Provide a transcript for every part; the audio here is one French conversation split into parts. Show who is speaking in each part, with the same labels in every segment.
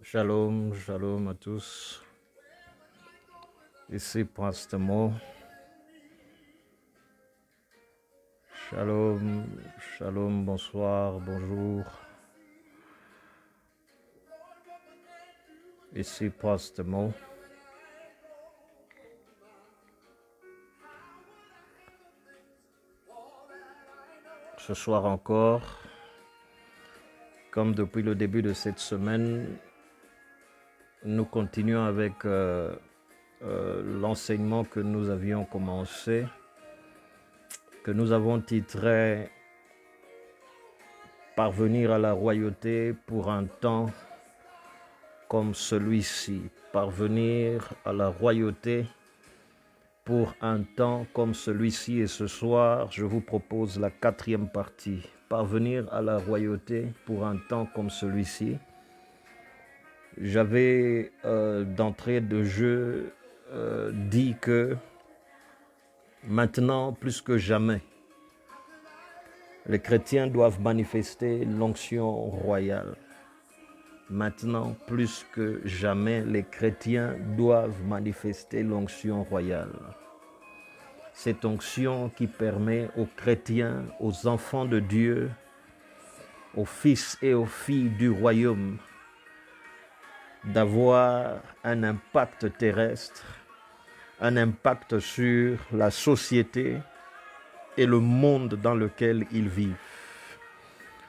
Speaker 1: Shalom, shalom à tous. Ici Prince Temo. Shalom, shalom, bonsoir, bonjour. Ici Prince Temo. Ce soir encore, comme depuis le début de cette semaine, nous continuons avec l'enseignement que nous avions commencé, que nous avons titré « Parvenir à la royauté pour un temps comme celui-ci ». Parvenir à la royauté pour un temps comme celui-ci. Et ce soir, je vous propose la 4e partie. Parvenir à la royauté pour un temps comme celui-ci. J'avais d'entrée de jeu dit que maintenant, plus que jamais, les chrétiens doivent manifester l'onction royale. Maintenant, plus que jamais, les chrétiens doivent manifester l'onction royale. Cette onction qui permet aux chrétiens, aux enfants de Dieu, aux fils et aux filles du royaume, d'avoir un impact terrestre, un impact sur la société et le monde dans lequel ils vivent.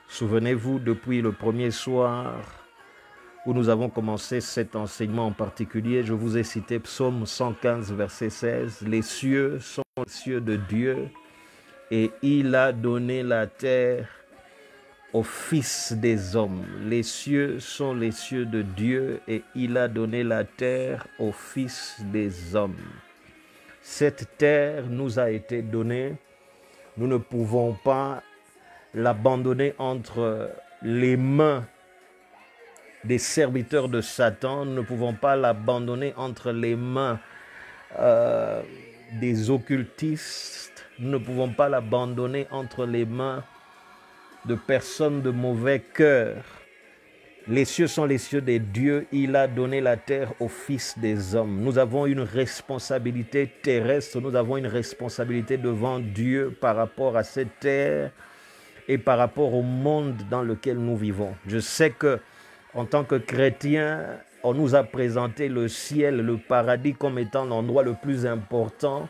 Speaker 1: Souvenez-vous, depuis le premier soir où nous avons commencé cet enseignement en particulier, je vous ai cité Psaume 115, verset 16. Les cieux sont les cieux de Dieu et il a donné la terre aux fils des hommes. Les cieux sont les cieux de Dieu et il a donné la terre aux fils des hommes. Cette terre nous a été donnée. Nous ne pouvons pas l'abandonner entre les mains des serviteurs de Satan. Nous ne pouvons pas l'abandonner entre les mains des occultistes. Nous ne pouvons pas l'abandonner entre les mains de personnes de mauvais cœur. Les cieux sont les cieux des dieux. Il a donné la terre aux fils des hommes. Nous avons une responsabilité terrestre. Nous avons une responsabilité devant Dieu par rapport à cette terre et par rapport au monde dans lequel nous vivons. Je sais que en tant que chrétiens, on nous a présenté le ciel, le paradis comme étant l'endroit le plus important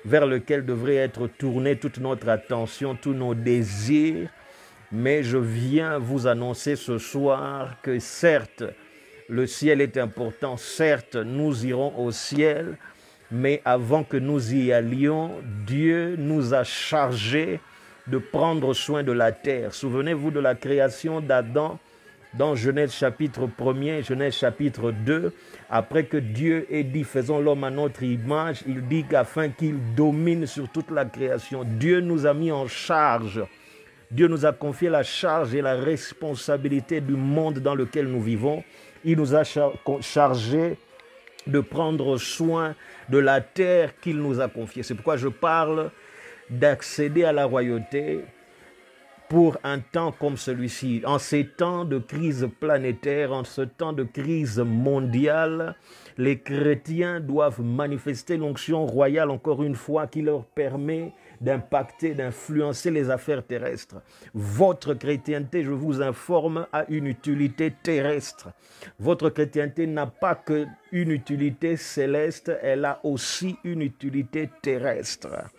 Speaker 1: vers lequel devrait être tournée toute notre attention, tous nos désirs. Mais je viens vous annoncer ce soir que certes, le ciel est important, certes, nous irons au ciel, mais avant que nous y allions, Dieu nous a chargés de prendre soin de la terre. Souvenez-vous de la création d'Adam dans Genèse chapitre 1er, Genèse chapitre 2, après que Dieu ait dit « Faisons l'homme à notre image », il dit qu'afin qu'il domine sur toute la création. Dieu nous a mis en charge. Dieu nous a confié la charge et la responsabilité du monde dans lequel nous vivons. Il nous a chargé de prendre soin de la terre qu'il nous a confiée. C'est pourquoi je parle d'accéder à la royauté pour un temps comme celui-ci. En ces temps de crise planétaire, en ce temps de crise mondiale, les chrétiens doivent manifester l'onction royale, encore une fois, qui leur permet d'impacter, d'influencer les affaires terrestres. Votre chrétienté, je vous informe, a une utilité terrestre. Votre chrétienté n'a pas qu'une utilité céleste, elle a aussi une utilité terrestre.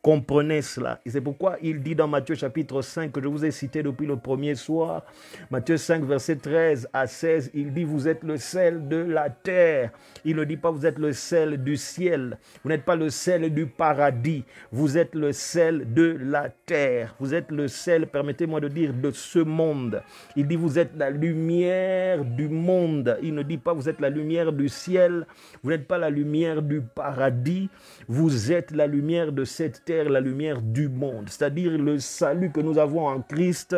Speaker 1: Comprenez cela. Et c'est pourquoi il dit dans Matthieu chapitre 5, que je vous ai cité depuis le premier soir, Matthieu 5, verset 13 à 16, il dit « Vous êtes le sel de la terre ». Il ne dit pas « Vous êtes le sel du ciel ». Vous n'êtes pas le sel du paradis. Vous êtes le sel de la terre. Vous êtes le sel, permettez-moi de dire, de ce monde. Il dit « Vous êtes la lumière du monde ». Il ne dit pas « Vous êtes la lumière du ciel ». Vous n'êtes pas la lumière du paradis. Vous êtes la lumière de cette terre, la lumière du monde, c'est-à-dire le salut que nous avons en Christ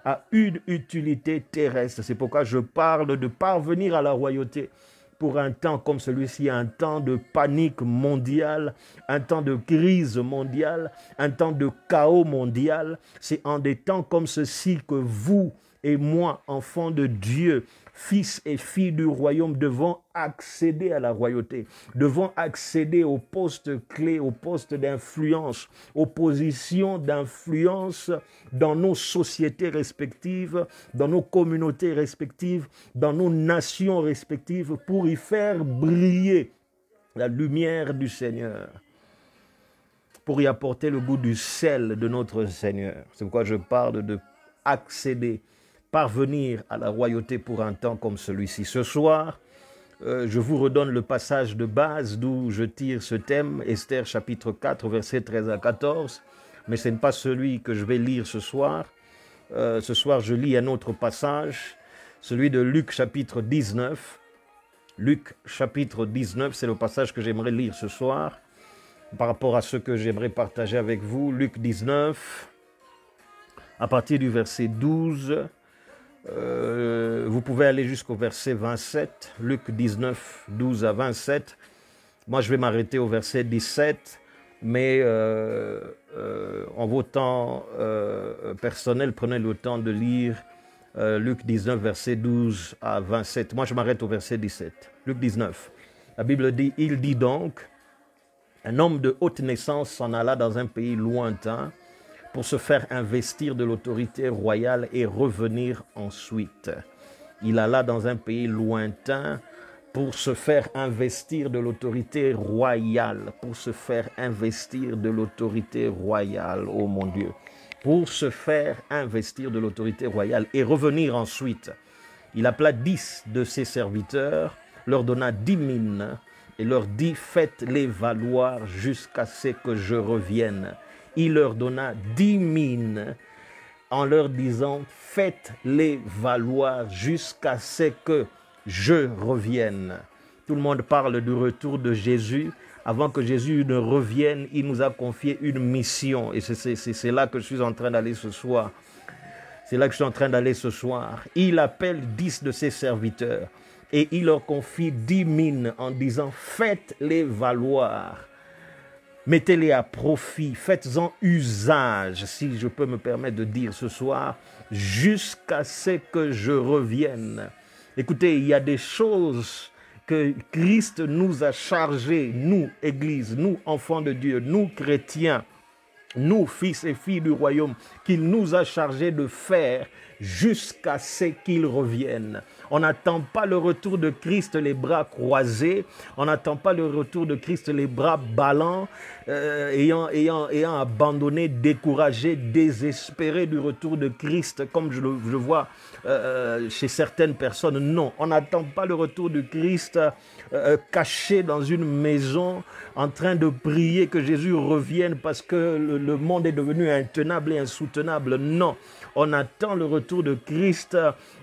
Speaker 1: a une utilité terrestre. C'est pourquoi je parle de parvenir à la royauté pour un temps comme celui-ci, un temps de panique mondiale, un temps de crise mondiale, un temps de chaos mondial. C'est en des temps comme ceci que vous et moi, enfants de Dieu, fils et filles du royaume, devons accéder à la royauté, devons accéder aux postes clés, aux postes d'influence, aux positions d'influence dans nos sociétés respectives, dans nos communautés respectives, dans nos nations respectives, pour y faire briller la lumière du Seigneur, pour y apporter le goût du sel de notre Seigneur. C'est pourquoi je parle de accéder, parvenir à la royauté pour un temps comme celui-ci. Ce soir, je vous redonne le passage de base d'où je tire ce thème, Esther chapitre 4, versets 13 à 14, mais ce n'est pas celui que je vais lire ce soir. Ce soir, je lis un autre passage, celui de Luc chapitre 19. Luc chapitre 19, c'est le passage que j'aimerais lire ce soir, par rapport à ce que j'aimerais partager avec vous. Luc 19, à partir du verset 12, vous pouvez aller jusqu'au verset 27, Luc 19, 12 à 27. Moi, je vais m'arrêter au verset 17, mais en vos temps personnels, prenez le temps de lire Luc 19, verset 12 à 27. Moi, je m'arrête au verset 17. Luc 19. La Bible dit, il dit donc, un homme de haute naissance s'en alla dans un pays lointain pour se faire investir de l'autorité royale et revenir ensuite. Il alla dans un pays lointain pour se faire investir de l'autorité royale, pour se faire investir de l'autorité royale, oh mon Dieu, pour se faire investir de l'autorité royale et revenir ensuite. Il appela 10 de ses serviteurs, leur donna 10 mines et leur dit, faites-les valoir jusqu'à ce que je revienne. Il leur donna 10 mines en leur disant, faites-les valoir jusqu'à ce que je revienne. Tout le monde parle du retour de Jésus. Avant que Jésus ne revienne, il nous a confié une mission. Et c'est là que je suis en train d'aller ce soir. C'est là que je suis en train d'aller ce soir. Il appelle 10 de ses serviteurs et il leur confie 10 mines en disant, faites-les valoir. Mettez-les à profit, faites-en usage, si je peux me permettre de dire ce soir, jusqu'à ce que je revienne. Écoutez, il y a des choses que Christ nous a chargées, nous, Église, nous, enfants de Dieu, nous, chrétiens, nous, fils et filles du royaume, qu'il nous a chargés de faire jusqu'à ce qu'il revienne. On n'attend pas le retour de Christ les bras croisés, on n'attend pas le retour de Christ les bras ballants, ayant abandonné, découragé, désespéré du retour de Christ, comme je le vois chez certaines personnes. Non, on n'attend pas le retour de Christ caché dans une maison, en train de prier que Jésus revienne parce que le monde est devenu intenable et insoutenable. Non, on attend le retour de Christ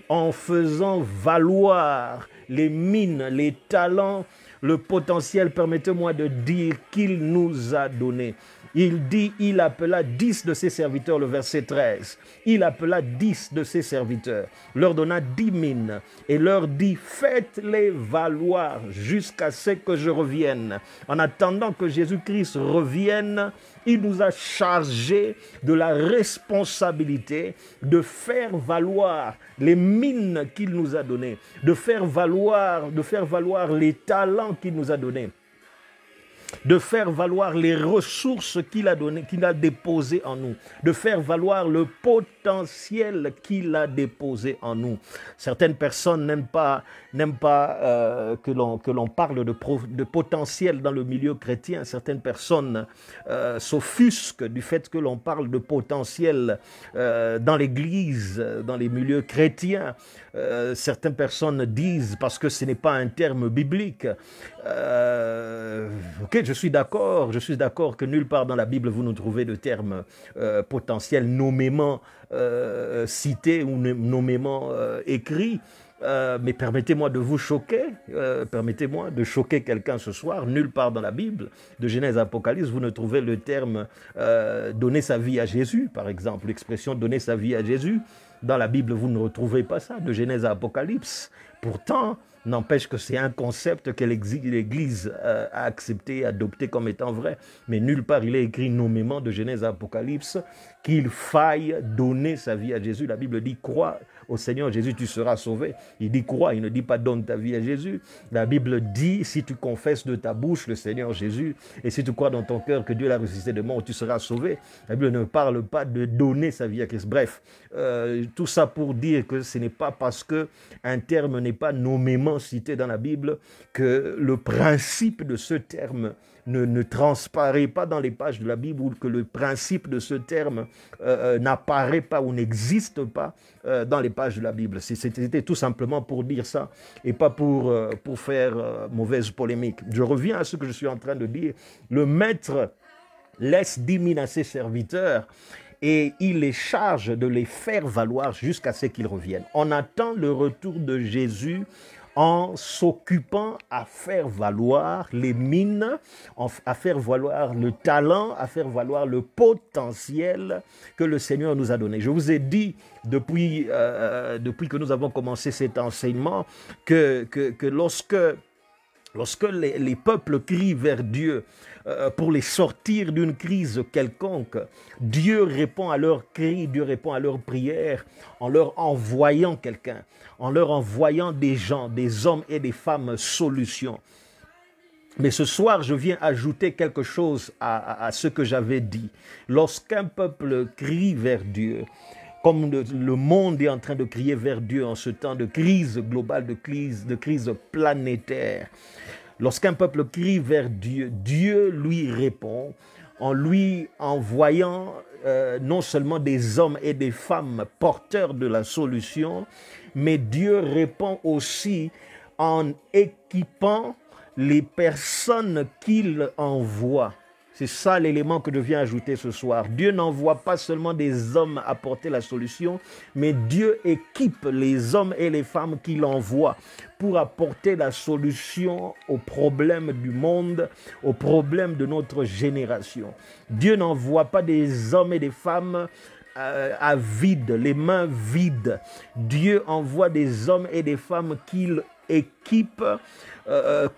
Speaker 1: en faisant valoir les mines, les talents, le potentiel, permettez-moi de dire, qu'il nous a donné. Il dit, il appela 10 de ses serviteurs, le verset 13. Il appela 10 de ses serviteurs, leur donna 10 mines et leur dit, faites-les valoir jusqu'à ce que je revienne. En attendant que Jésus-Christ revienne, il nous a chargés de la responsabilité de faire valoir les mines qu'il nous a données, de faire valoir les talents qu'il nous a donnés, de faire valoir les ressources qu'il a données, qu'il a déposées en nous, de faire valoir le potentiel qu'il a déposé en nous. Certaines personnes n'aiment pas que l'on parle de potentiel dans le milieu chrétien. Certaines personnes s'offusquent du fait que l'on parle de potentiel dans l'église, dans les milieux chrétiens. Certaines personnes disent, parce que ce n'est pas un terme biblique, ok, je suis d'accord que nulle part dans la Bible vous ne trouvez de terme potentiel nommément cité ou nommément écrit. Mais permettez-moi de vous choquer, permettez-moi de choquer quelqu'un ce soir. Nulle part dans la Bible, de Genèse à Apocalypse, vous ne trouvez le terme donner sa vie à Jésus, par exemple, l'expression donner sa vie à Jésus. Dans la Bible, vous ne retrouvez pas ça, de Genèse à Apocalypse. Pourtant, n'empêche que c'est un concept que l'Église a accepté, adopté comme étant vrai. Mais nulle part il est écrit nommément de Genèse à Apocalypse qu'il faille donner sa vie à Jésus. La Bible dit crois au Seigneur Jésus, tu seras sauvé. Il dit crois, il ne dit pas donne ta vie à Jésus. La Bible dit si tu confesses de ta bouche le Seigneur Jésus et si tu crois dans ton cœur que Dieu l'a ressuscité de mort, tu seras sauvé. La Bible ne parle pas de donner sa vie à Christ. Bref, tout ça pour dire que ce n'est pas parce qu'un terme n'est pas nommément cité dans la Bible que le principe de ce terme ne transparaît pas dans les pages de la Bible ou que le principe de ce terme n'apparaît pas ou n'existe pas dans les pages de la Bible. C'était tout simplement pour dire ça et pas pour faire mauvaise polémique. Je reviens à ce que je suis en train de dire. Le maître laisse 10 000 à ses serviteurs et il les charge de les faire valoir jusqu'à ce qu'ils reviennent. On attend le retour de Jésus en s'occupant à faire valoir les mines, à faire valoir le talent, à faire valoir le potentiel que le Seigneur nous a donné. Je vous ai dit depuis que nous avons commencé cet enseignement que lorsque les peuples crient vers Dieu pour les sortir d'une crise quelconque, Dieu répond à leurs cris, Dieu répond à leurs prières en leur envoyant quelqu'un, en leur envoyant des gens, des hommes et des femmes solutions. Mais ce soir, je viens ajouter quelque chose à ce que j'avais dit. Lorsqu'un peuple crie vers Dieu, comme le monde est en train de crier vers Dieu en ce temps de crise globale, de crise planétaire, lorsqu'un peuple crie vers Dieu, Dieu lui répond en lui envoyant non seulement des hommes et des femmes porteurs de la solution, mais Dieu répond aussi en équipant les personnes qu'il envoie. C'est ça l'élément que je viens ajouter ce soir. Dieu n'envoie pas seulement des hommes apporter la solution, mais Dieu équipe les hommes et les femmes qu'il envoie pour apporter la solution aux problèmes du monde, aux problèmes de notre génération. Dieu n'envoie pas des hommes et des femmes à vide, les mains vides. Dieu envoie des hommes et des femmes qu'il équipe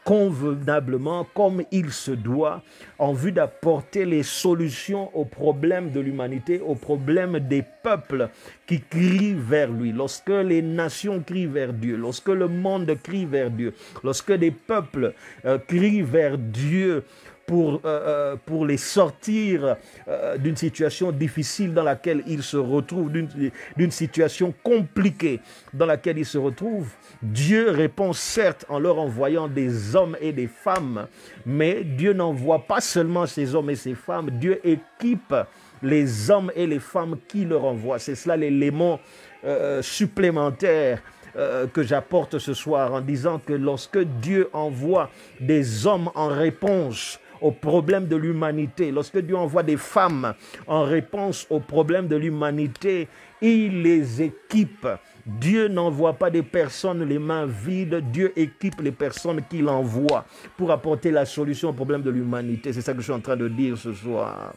Speaker 1: convenablement, comme il se doit, en vue d'apporter les solutions aux problèmes de l'humanité, aux problèmes des peuples qui crient vers lui. Lorsque les nations crient vers Dieu, lorsque le monde crie vers Dieu, lorsque des peuples crient vers Dieu pour les sortir d'une situation difficile dans laquelle ils se retrouvent, d'une situation compliquée dans laquelle ils se retrouvent, Dieu répond certes en leur envoyant des hommes et des femmes, mais Dieu n'envoie pas seulement ces hommes et ces femmes, Dieu équipe les hommes et les femmes qui leur envoient. C'est cela l'élément supplémentaire que j'apporte ce soir en disant que lorsque Dieu envoie des hommes en réponse aux problèmes de l'humanité, lorsque Dieu envoie des femmes en réponse aux problèmes de l'humanité, il les équipe. Dieu n'envoie pas des personnes les mains vides, Dieu équipe les personnes qu'il envoie pour apporter la solution aux problèmes de l'humanité. C'est ça que je suis en train de dire ce soir.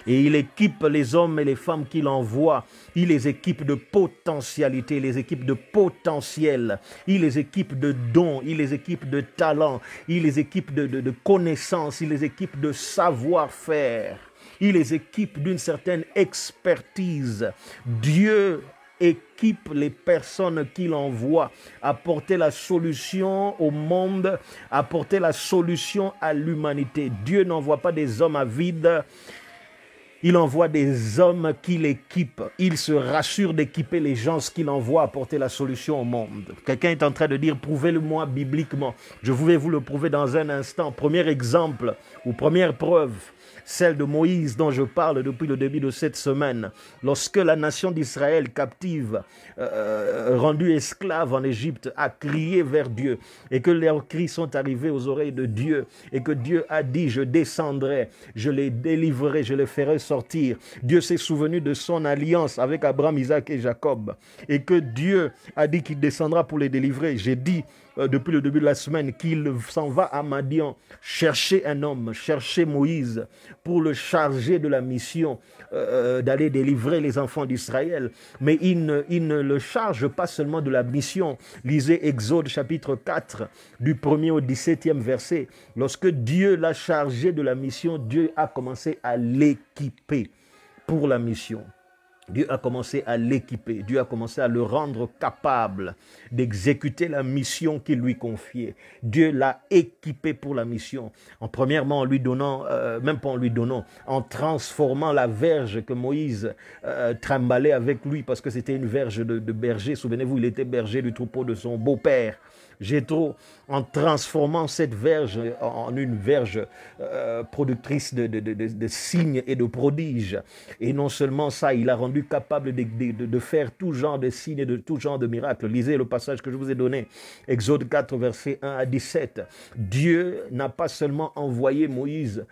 Speaker 1: Et il équipe les hommes et les femmes qu'il envoie. Il les équipe de potentialité, il les équipe de potentiel. Il les équipe de dons, il les équipe de talents, il les équipe de connaissances, il les équipe de savoir-faire. Il les équipe d'une certaine expertise. Dieu équipe les personnes qu'il envoie à porter la solution au monde, à porter la solution à l'humanité. Dieu n'envoie pas des hommes à vide. Il envoie des hommes qu'il équipe. Il se rassure d'équiper les gens qu'il envoie apporter la solution au monde. Quelqu'un est en train de dire, prouvez-le-moi bibliquement. Je vais vous le prouver dans un instant. Premier exemple ou première preuve, celle de Moïse dont je parle depuis le début de cette semaine. Lorsque la nation d'Israël captive, rendue esclave en Égypte, a crié vers Dieu et que leurs cris sont arrivés aux oreilles de Dieu et que Dieu a dit, je descendrai, je les délivrerai, je les ferai sortir. Dieu s'est souvenu de son alliance avec Abraham, Isaac et Jacob et que Dieu a dit qu'il descendra pour les délivrer. J'ai dit depuis le début de la semaine, qu'il s'en va à Madian chercher un homme, chercher Moïse pour le charger de la mission d'aller délivrer les enfants d'Israël. Mais il ne le charge pas seulement de la mission. Lisez Exode chapitre 4, du 1er au 17e verset. Lorsque Dieu l'a chargé de la mission, Dieu a commencé à l'équiper pour la mission. Dieu a commencé à l'équiper, Dieu a commencé à le rendre capable d'exécuter la mission qu'il lui confiait. Dieu l'a équipé pour la mission, premièrement en lui donnant, même pas en lui donnant, en transformant la verge que Moïse trimbalait avec lui, parce que c'était une verge de berger. Souvenez-vous, il était berger du troupeau de son beau-père, Jéthro, en transformant cette verge en une verge productrice de signes et de prodiges. Et non seulement ça, il a rendu capable de faire tout genre de signes et de tout genre de miracles. Lisez le passage que je vous ai donné, Exode 4, versets 1 à 17. Dieu n'a pas seulement envoyé Moïse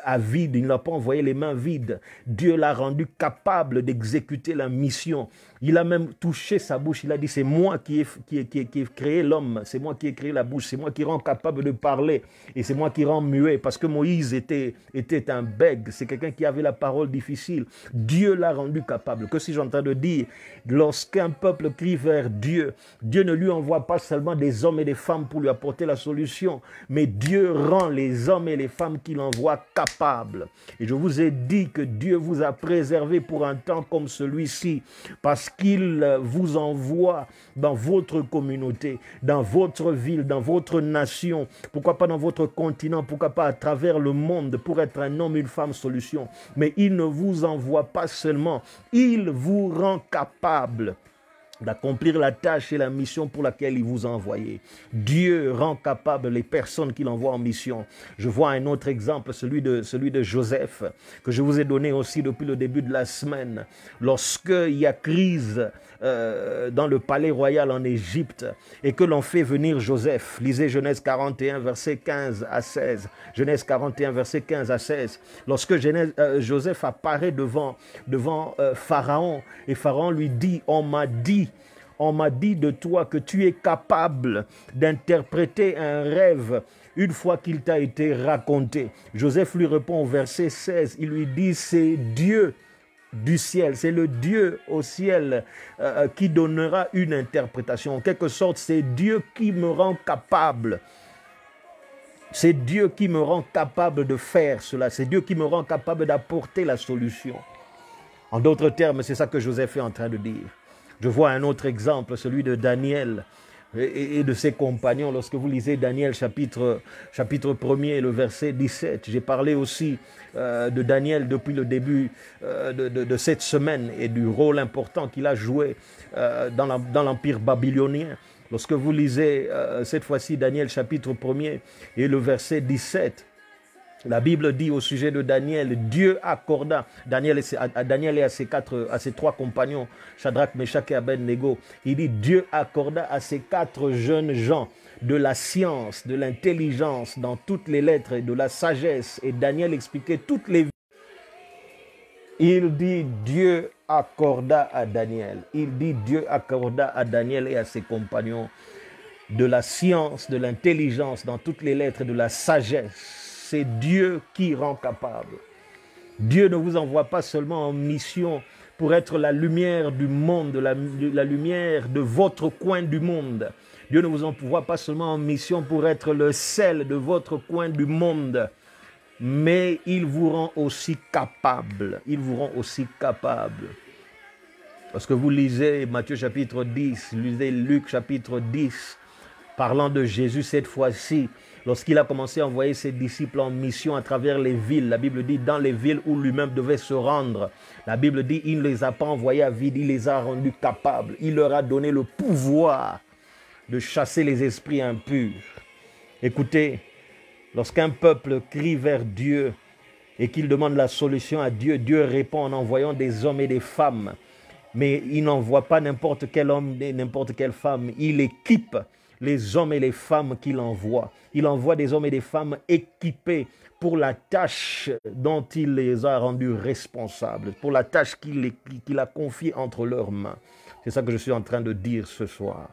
Speaker 1: à vide, il n'a pas envoyé les mains vides. Dieu l'a rendu capable d'exécuter la mission. Il a même touché sa bouche, il a dit, c'est moi qui ai créé l'homme, c'est moi qui ai créé la bouche, c'est moi qui rends capable de parler, et c'est moi qui rends muet, parce que Moïse était un bègue, c'est quelqu'un qui avait la parole difficile. Dieu l'a rendu capable. Que suis-je en train de dire? Lorsqu'un peuple crie vers Dieu, Dieu ne lui envoie pas seulement des hommes et des femmes pour lui apporter la solution, mais Dieu rend les hommes et les femmes qu'il envoie capables. Et je vous ai dit que Dieu vous a préservé pour un temps comme celui-ci, parce qu'il vous envoie dans votre communauté, dans votre ville, dans votre nation, pourquoi pas dans votre continent, pourquoi pas à travers le monde, pour être un homme, une femme solution. Mais il ne vous envoie pas seulement, il vous rend capable d'accomplir la tâche et la mission pour laquelle il vous a envoyé. Dieu rend capable les personnes qu'il envoie en mission. Je vois un autre exemple, celui de Joseph, que je vous ai donné aussi depuis le début de la semaine. Lorsqu'il y a crise dans le palais royal en Égypte et que l'on fait venir Joseph, lisez Genèse 41, verset 15 à 16. Genèse 41, verset 15 à 16. Lorsque Joseph apparaît devant Pharaon, et Pharaon lui dit, on m'a dit de toi que tu es capable d'interpréter un rêve une fois qu'il t'a été raconté. Joseph lui répond au verset 16, il lui dit, c'est Dieu du ciel, c'est le Dieu au ciel qui donnera une interprétation. En quelque sorte, c'est Dieu qui me rend capable. C'est Dieu qui me rend capable de faire cela. C'est Dieu qui me rend capable d'apporter la solution. En d'autres termes, c'est ça que Joseph est en train de dire. Je vois un autre exemple, celui de Daniel et de ses compagnons. Lorsque vous lisez Daniel chapitre 1er, le verset 17, j'ai parlé aussi de Daniel depuis le début de cette semaine et du rôle important qu'il a joué dans l'empire babylonien. Lorsque vous lisez cette fois-ci Daniel chapitre 1er et le verset 17, la Bible dit au sujet de Daniel, Dieu accorda, Daniel et à ses trois compagnons, Shadrach, Meshach et Abednego, il dit, Dieu accorda à ces 4 jeunes gens de la science, de l'intelligence dans toutes les lettres et de la sagesse. Et Daniel expliquait toutes les... Il dit, Dieu accorda à Daniel. Il dit, Dieu accorda à Daniel et à ses compagnons de la science, de l'intelligence dans toutes les lettres et de la sagesse. C'est Dieu qui rend capable. Dieu ne vous envoie pas seulement en mission pour être la lumière du monde, la lumière de votre coin du monde. Dieu ne vous envoie pas seulement en mission pour être le sel de votre coin du monde, mais il vous rend aussi capable. Il vous rend aussi capable. Lorsque vous lisez Matthieu chapitre 10, lisez Luc chapitre 10, parlant de Jésus cette fois-ci, lorsqu'il a commencé à envoyer ses disciples en mission à travers les villes, la Bible dit dans les villes où lui-même devait se rendre, la Bible dit il ne les a pas envoyés à vide, il les a rendus capables, il leur a donné le pouvoir de chasser les esprits impurs. Écoutez, lorsqu'un peuple crie vers Dieu et qu'il demande la solution à Dieu, Dieu répond en envoyant des hommes et des femmes. Mais il n'envoie pas n'importe quel homme et n'importe quelle femme, il équipe les hommes et les femmes qu'il envoie. Il envoie des hommes et des femmes équipés pour la tâche dont il les a rendus responsables, pour la tâche qu'il a confiée entre leurs mains. C'est ça que je suis en train de dire ce soir.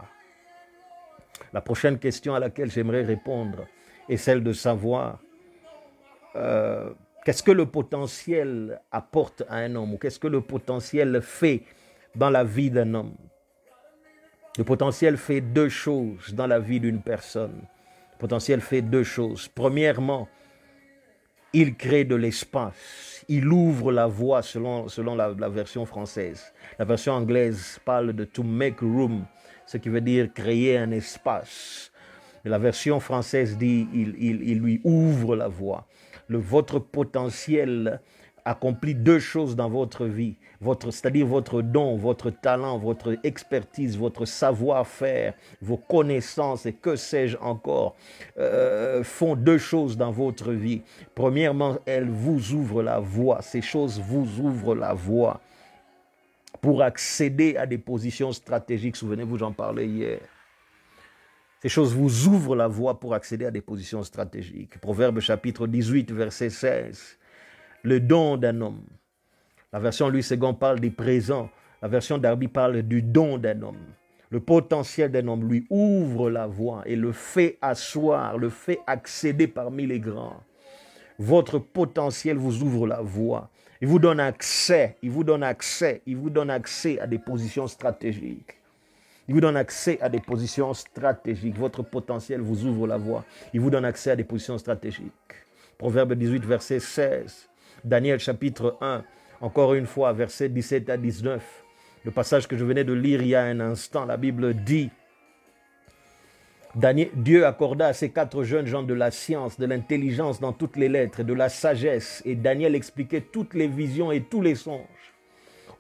Speaker 1: La prochaine question à laquelle j'aimerais répondre est celle de savoir qu'est-ce que le potentiel apporte à un homme ou qu'est-ce que le potentiel fait dans la vie d'un homme. Le potentiel fait deux choses dans la vie d'une personne. Le potentiel fait deux choses. Premièrement, il crée de l'espace. Il ouvre la voie selon la version française. La version anglaise parle de to make room, ce qui veut dire créer un espace. Et la version française dit il lui ouvre la voie. Votre potentiel accomplit deux choses dans votre vie, c'est-à-dire votre don, votre talent, votre expertise, votre savoir-faire, vos connaissances et que sais-je encore, font deux choses dans votre vie. Premièrement, elles vous ouvrent la voie. Ces choses vous ouvrent la voie pour accéder à des positions stratégiques. Souvenez-vous, j'en parlais hier. Ces choses vous ouvrent la voie pour accéder à des positions stratégiques. Proverbe chapitre 18, verset 16. Le don d'un homme. La version Louis II parle des présents. La version Darby parle du don d'un homme. Le potentiel d'un homme lui ouvre la voie et le fait asseoir, le fait accéder parmi les grands. Votre potentiel vous ouvre la voie. Il vous donne accès, il vous donne accès à des positions stratégiques. Il vous donne accès à des positions stratégiques. Votre potentiel vous ouvre la voie. Il vous donne accès à des positions stratégiques. Proverbe 18, verset 16. Daniel chapitre 1, encore une fois, versets 17 à 19. Le passage que je venais de lire il y a un instant, la Bible dit, Dieu accorda à ces 4 jeunes gens de la science, de l'intelligence dans toutes les lettres, de la sagesse, et Daniel expliquait toutes les visions et tous les songes.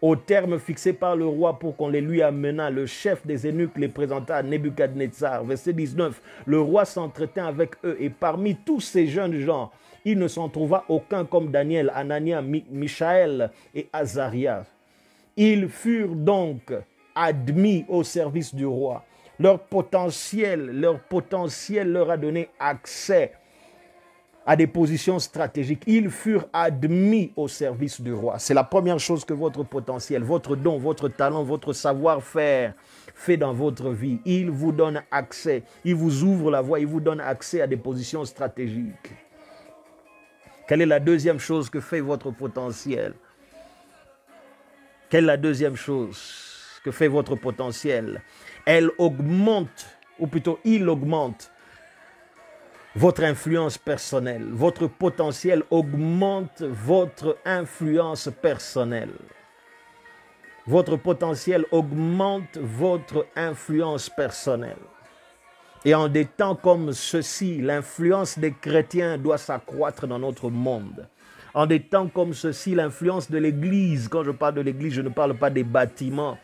Speaker 1: Au terme fixé par le roi pour qu'on les lui amenât, le chef des eunuques les présenta à Nebuchadnezzar. Verset 19, le roi s'entretint avec eux et parmi tous ces jeunes gens, il ne s'en trouva aucun comme Daniel, Anania, Michaël et Azarias. Ils furent donc admis au service du roi. Leur potentiel leur a donné accès à des positions stratégiques. Ils furent admis au service du roi. C'est la première chose que votre potentiel, votre don, votre talent, votre savoir-faire fait dans votre vie. Il vous donne accès, il vous ouvre la voie, il vous donne accès à des positions stratégiques. Quelle est la deuxième chose que fait votre potentiel? Quelle est la deuxième chose que fait votre potentiel? Elle augmente, ou plutôt il augmente votre influence personnelle. Votre potentiel augmente votre influence personnelle. Votre potentiel augmente votre influence personnelle. Et en des temps comme ceci, l'influence des chrétiens doit s'accroître dans notre monde. En des temps comme ceci, l'influence de l'Église, quand je parle de l'Église, je ne parle pas des bâtiments,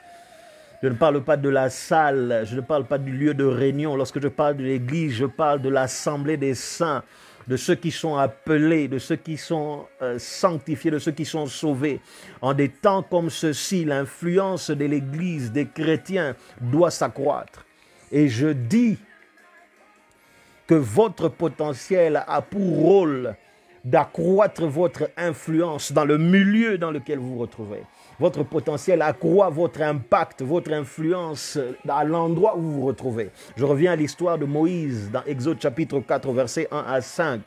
Speaker 1: je ne parle pas de la salle, je ne parle pas du lieu de réunion. Lorsque je parle de l'Église, je parle de l'assemblée des saints, de ceux qui sont appelés, de ceux qui sont sanctifiés, de ceux qui sont sauvés. En des temps comme ceci, l'influence de l'Église, des chrétiens, doit s'accroître. Et je dis que votre potentiel a pour rôle d'accroître votre influence dans le milieu dans lequel vous vous retrouvez. Votre potentiel accroît votre impact, votre influence à l'endroit où vous vous retrouvez. Je reviens à l'histoire de Moïse dans Exode chapitre 4, versets 1 à 5.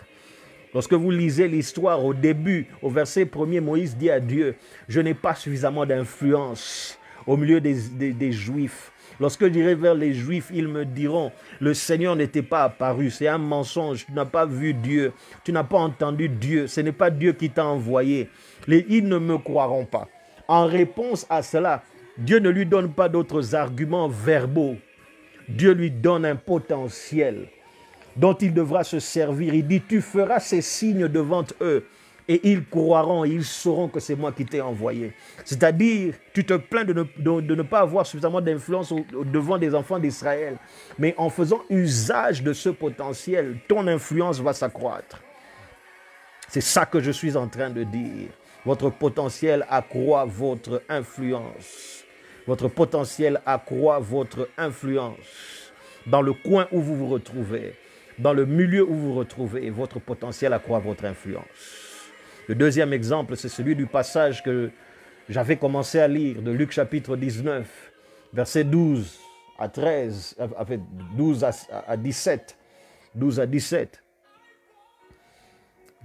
Speaker 1: Lorsque vous lisez l'histoire au début, au verset 1er, Moïse dit à Dieu, « Je n'ai pas suffisamment d'influence au milieu des Juifs. » Lorsque j'irai vers les Juifs, ils me diront, le Seigneur n'était pas apparu, c'est un mensonge, tu n'as pas vu Dieu, tu n'as pas entendu Dieu, ce n'est pas Dieu qui t'a envoyé. Ils ne me croiront pas. En réponse à cela, Dieu ne lui donne pas d'autres arguments verbaux. Dieu lui donne un potentiel dont il devra se servir. Il dit, tu feras ces signes devant eux. Et ils croiront, ils sauront que c'est moi qui t'ai envoyé. C'est-à-dire, tu te plains de ne pas avoir suffisamment d'influence devant des enfants d'Israël. Mais en faisant usage de ce potentiel, ton influence va s'accroître. C'est ça que je suis en train de dire. Votre potentiel accroît votre influence. Votre potentiel accroît votre influence. Dans le coin où vous vous retrouvez, dans le milieu où vous vous retrouvez, votre potentiel accroît votre influence. Le deuxième exemple, c'est celui du passage que j'avais commencé à lire de Luc chapitre 19, versets 12 à 13, en fait 12 à 17. 12 à 17.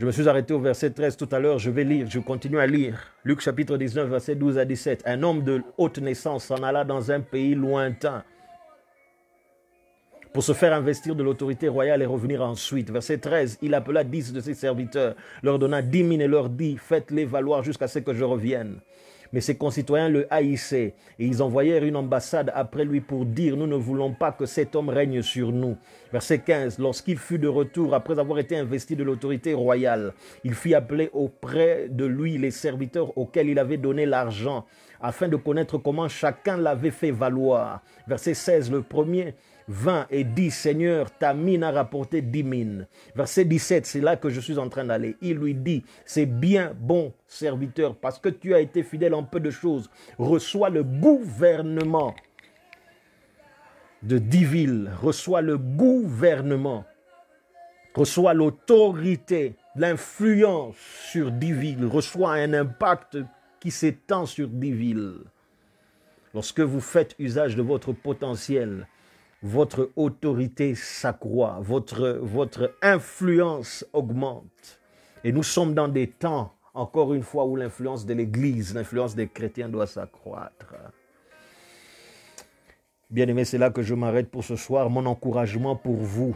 Speaker 1: Je me suis arrêté au verset 13 tout à l'heure, je vais lire, je continue à lire. Luc chapitre 19, verset 12 à 17. Un homme de haute naissance s'en alla dans un pays lointain pour se faire investir de l'autorité royale et revenir ensuite. Verset 13, il appela 10 de ses serviteurs, leur donna 10 000 et leur dit, faites-les valoir jusqu'à ce que je revienne. Mais ses concitoyens le haïssaient et ils envoyèrent une ambassade après lui pour dire, nous ne voulons pas que cet homme règne sur nous. Verset 15, lorsqu'il fut de retour, après avoir été investi de l'autorité royale, il fit appeler auprès de lui les serviteurs auxquels il avait donné l'argent, afin de connaître comment chacun l'avait fait valoir. Verset 16, le premier 20 et dit, Seigneur, ta mine a rapporté 10 mines. Verset 17, c'est là que je suis en train d'aller. Il lui dit, c'est bien, bon serviteur, parce que tu as été fidèle en peu de choses. Reçois le gouvernement de 10 villes. Reçois le gouvernement. Reçois l'autorité, l'influence sur 10 villes. Reçois un impact qui s'étend sur 10 villes. Lorsque vous faites usage de votre potentiel, votre autorité s'accroît, votre influence augmente. Et nous sommes dans des temps, encore une fois, où l'influence de l'Église, l'influence des chrétiens doit s'accroître. Bien-aimés, c'est là que je m'arrête pour ce soir. Mon encouragement pour vous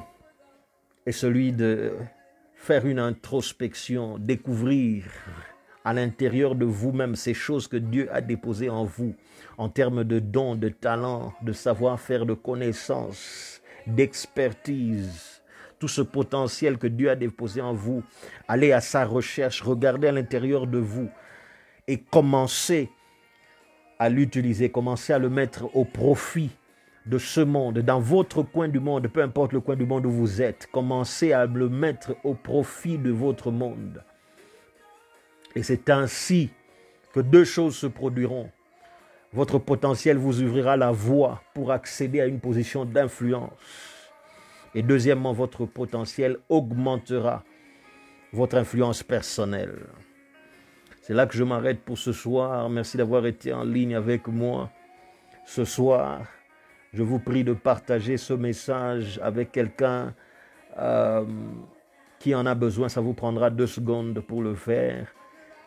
Speaker 1: est celui de faire une introspection, découvrir à l'intérieur de vous-même ces choses que Dieu a déposées en vous, en termes de dons, de talents, de savoir-faire, de connaissances, d'expertise. Tout ce potentiel que Dieu a déposé en vous, allez à sa recherche, regardez à l'intérieur de vous et commencez à l'utiliser, commencez à le mettre au profit de ce monde, dans votre coin du monde, peu importe le coin du monde où vous êtes, commencez à le mettre au profit de votre monde. Et c'est ainsi que deux choses se produiront. Votre potentiel vous ouvrira la voie pour accéder à une position d'influence. Et deuxièmement, votre potentiel augmentera votre influence personnelle. C'est là que je m'arrête pour ce soir. Merci d'avoir été en ligne avec moi ce soir. Je vous prie de partager ce message avec quelqu'un qui en a besoin. Ça vous prendra 2 secondes pour le faire.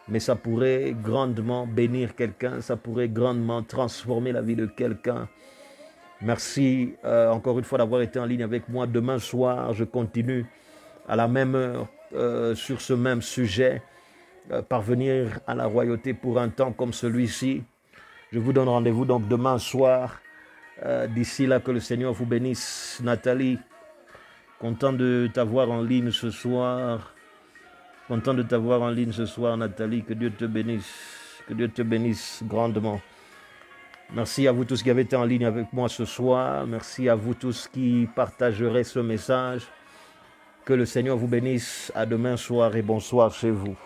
Speaker 1: Mais ça pourrait grandement bénir quelqu'un, ça pourrait grandement transformer la vie de quelqu'un. Merci encore une fois d'avoir été en ligne avec moi. Demain soir, je continue à la même heure sur ce même sujet. Parvenir à la royauté pour un temps comme celui-ci. Je vous donne rendez-vous donc demain soir. D'ici là, que le Seigneur vous bénisse. Nathalie, content de t'avoir en ligne ce soir. Content de t'avoir en ligne ce soir, Nathalie. Que Dieu te bénisse. Que Dieu te bénisse grandement. Merci à vous tous qui avez été en ligne avec moi ce soir. Merci à vous tous qui partagerez ce message. Que le Seigneur vous bénisse. À demain soir et bonsoir chez vous.